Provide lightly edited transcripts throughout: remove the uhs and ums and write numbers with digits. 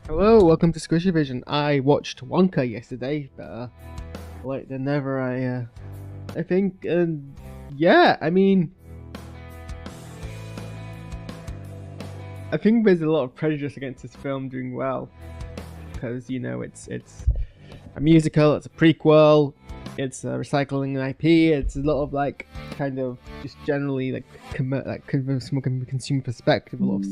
Hello, welcome to SquishiVision. I watched Wonka yesterday, better late than never. I think, and yeah, I think there's a lot of prejudice against this film doing well because it's a musical, it's a prequel, it's recycling an IP. It's a lot of kind of just generally from a consumer perspective, a lot of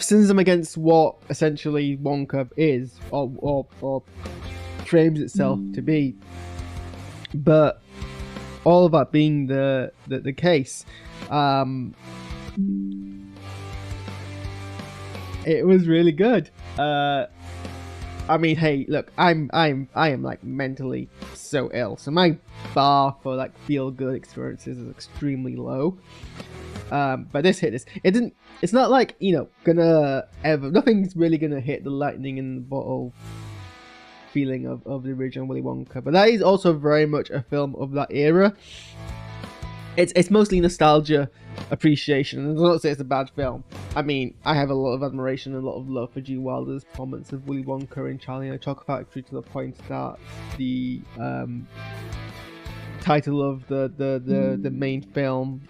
cynicism against what essentially Wonka is or frames itself to be. But all of that being the case, it was really good. Hey, look, I am like mentally so ill, so my bar for like feel good experiences is extremely low. But this hit this. It didn't. It's not like nothing's really gonna hit the lightning in the bottle feeling of the original Willy Wonka. But that is also very much a film of that era. It's mostly nostalgia, appreciation, and I don't say it's a bad film. I mean, I have a lot of admiration and a lot of love for Gene Wilder's performance of Willy Wonka in Charlie and the Chocolate Factory, to the point that the title of the main film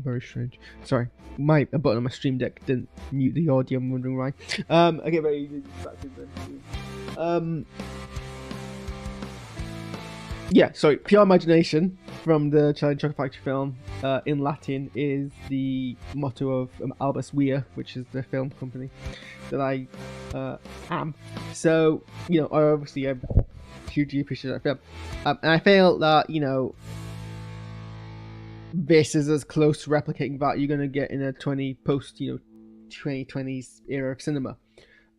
very strange. Sorry, my button on my stream deck didn't mute the audio. I'm wondering why. I get very distracted then. Yeah, sorry. Pure imagination from the Charlie and Chocolate Factory film in Latin is the motto of Albus Weir, which is the film company that I am. So I obviously hugely appreciate that film, and I feel that this is as close to replicating that you're gonna get in a 2020s era of cinema.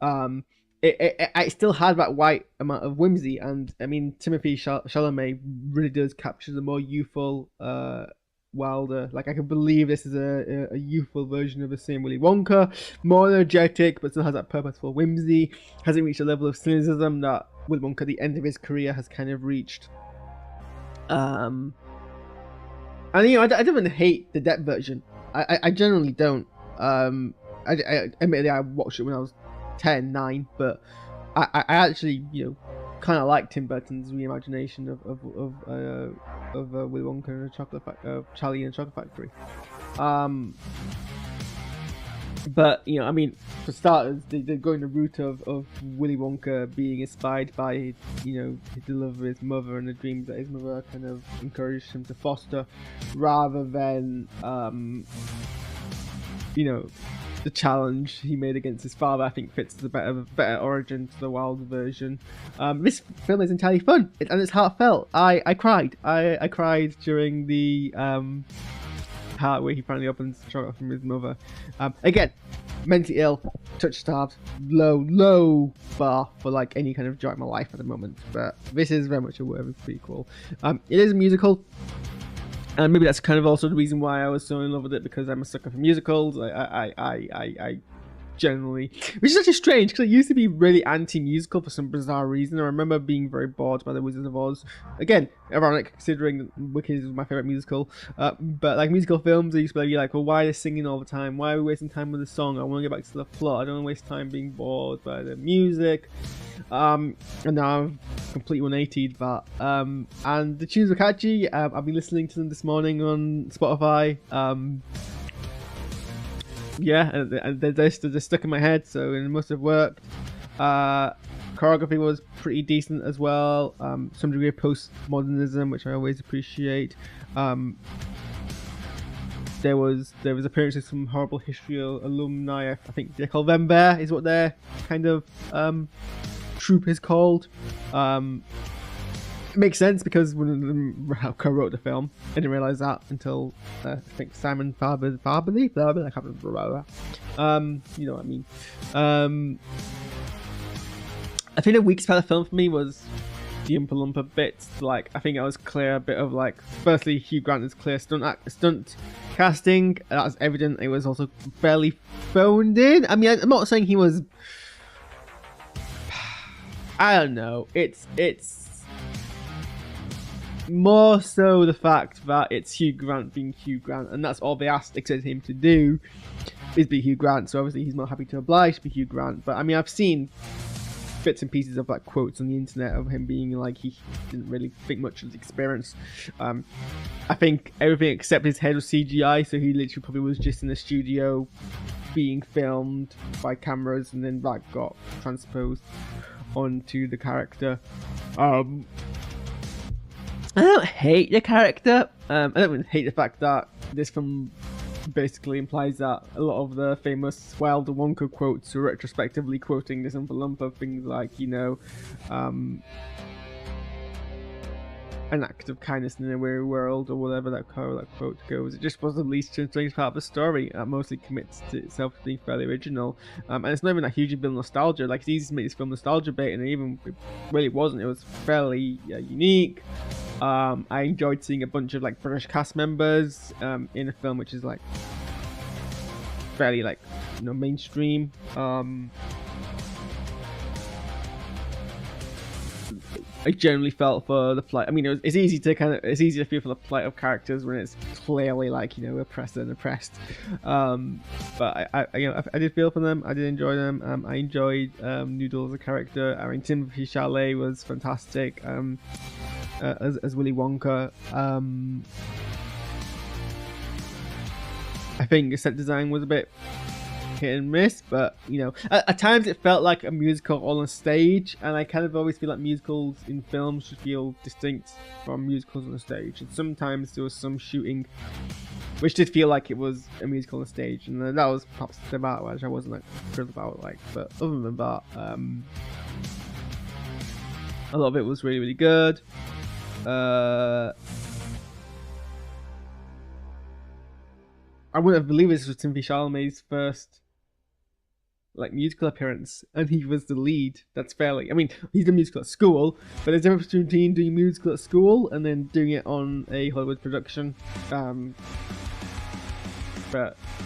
I still had that white amount of whimsy, and I mean Timothy Chalamet really does capture the more youthful Wilder. Like, I can believe this is a youthful version of the same Willy Wonka, more energetic, but still has that purposeful whimsy. Hasn't reached a level of cynicism that Willy Wonka at the end of his career has kind of reached. And I don't even hate the Depp version. I generally don't. Admittedly, I watched it when I was 10, 9, but I actually kind of liked Tim Burton's reimagination of Willy Wonka and the Charlie and the Chocolate Factory. But for starters, they're going the route of Willy Wonka being inspired by the love of his mother and the dreams that his mother kind of encouraged him to foster, rather than the challenge he made against his father. I think fits the better origin to the Wilder version. This film is entirely fun and it's heartfelt. I cried. I cried during the part where he finally opens the chocolate from his mother. Again, mentally ill, touch-starved, low bar for like any kind of joy in my life at the moment. But this is very much a worthy prequel. It is a musical, and maybe that's kind of also the reason why I was so in love with it, because I'm a sucker for musicals. I generally, which is actually strange because I used to be really anti-musical for some bizarre reason. I remember being very bored by The Wizard of Oz. Again, ironic considering Wicked is my favorite musical. But like musical films, I used to be like, well, why are they singing all the time? Why are we wasting time with the song? I want to get back to the plot. I don't want to waste time being bored by the music. And now I've completely 180'd that. And the tunes were catchy. I've been listening to them this morning on Spotify. Yeah, and they're stuck in my head, so it must have worked. Choreography was pretty decent as well. Some degree of postmodernism, which I always appreciate. There was appearances from Horrible History alumni. I think they call them Bear is what their kind of troupe is called. It makes sense because one of them co-wrote the film. I didn't realise that until I think Simon Farberly, I can't remember that. You know what I mean. I think the weakest part of the film for me was the Oompa Loompa bits. Like, I think I was clear a bit of like, firstly, Hugh Grant is clear stunt casting. That's evident. It was also fairly phoned in. I mean, I'm not saying he was. I don't know. It's more so the fact that it's Hugh Grant being Hugh Grant, and that's all they expected him to do is be Hugh Grant. So obviously he's not happy to oblige to be Hugh Grant. But I mean, I've seen bits and pieces of like quotes on the internet of him being like he didn't really think much of the experience. I think everything except his head was CGI, so he literally probably was just in the studio being filmed by cameras and then that got transposed onto the character. I don't hate the character. I don't even hate the fact that this film basically implies that a lot of the famous Wilder Wonka quotes are retrospectively quoting this Oompa Loompa, things like, you know, an act of kindness in a weary world, or whatever that quote goes. It just was the least strange part of the story. It mostly commits to itself to being fairly original, and it's not even that hugely built nostalgia. Like, it's easy to make this film nostalgia bait, and it really wasn't. It was fairly unique. I enjoyed seeing a bunch of like British cast members in a film which is like fairly like, you know, mainstream. I generally felt for the plight. I mean, it's easy to feel for the plight of characters when it's clearly like, you know, oppressed and oppressed. But I did feel for them. I did enjoy them. I enjoyed Noodle as a character. I mean, Timothy Chalamet was fantastic as Willy Wonka. I think the set design was a bit hit and miss, but you know, at times it felt like a musical on a stage, and I kind of always feel like musicals in films should feel distinct from musicals on a stage, and sometimes there was some shooting which did feel like it was a musical on a stage, and that was perhaps the part which I wasn't like thrilled about, like. But other than that, a lot of it was really, really good. I wouldn't have believed this was Timothy Chalamet's first like musical appearance, and he was the lead. That's fairly, I mean, he's done musical at school, but there's a difference between doing musical at school and then doing it on a Hollywood production. But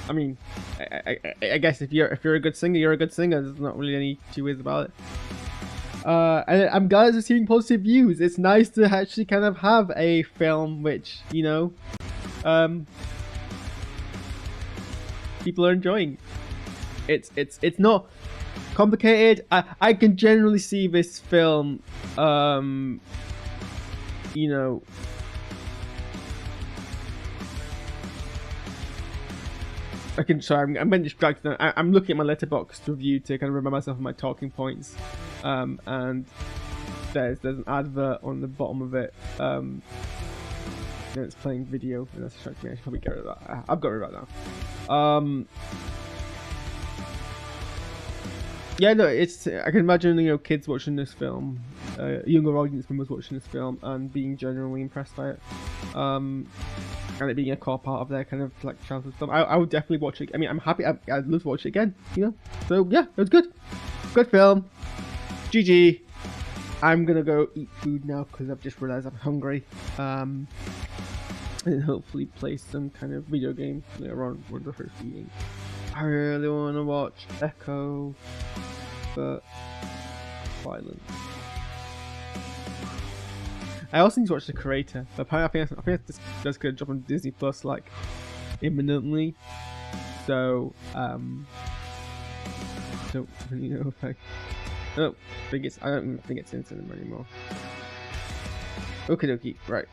I mean, I guess if you're a good singer, you're a good singer. There's not really any two ways about it. And I'm glad it's receiving positive views. It's nice to actually kind of have a film which, you know, people are enjoying. It's not complicated. I can generally see this film, you know, I'm getting distracted. I'm looking at my Letterboxd review to kind of remind myself of my talking points, and there's an advert on the bottom of it. And it's playing video, and that's distracting me. I should probably get rid of that. I've got rid of that now. Yeah, no, it's. I can imagine, you know, kids watching this film, younger audience members watching this film, and being genuinely impressed by it. And it being a core part of their kind of like childhood film. I would definitely watch it. I mean, I'm happy. I'd love to watch it again. You know. So yeah, it was good. Good film. GG. I'm gonna go eat food now because I've just realised I'm hungry. And hopefully play some kind of video game later on when the first eating. I really want to watch Echo, but silence. I also need to watch The Creator, but apparently I think that's going to drop on Disney Plus like imminently. So don't really know if I don't think it's in cinema anymore. Okie dokie, right.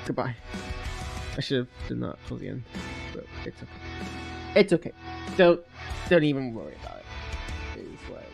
Goodbye. I should have done that till the end, but it's okay. It's okay. Don't even worry about it. It's like.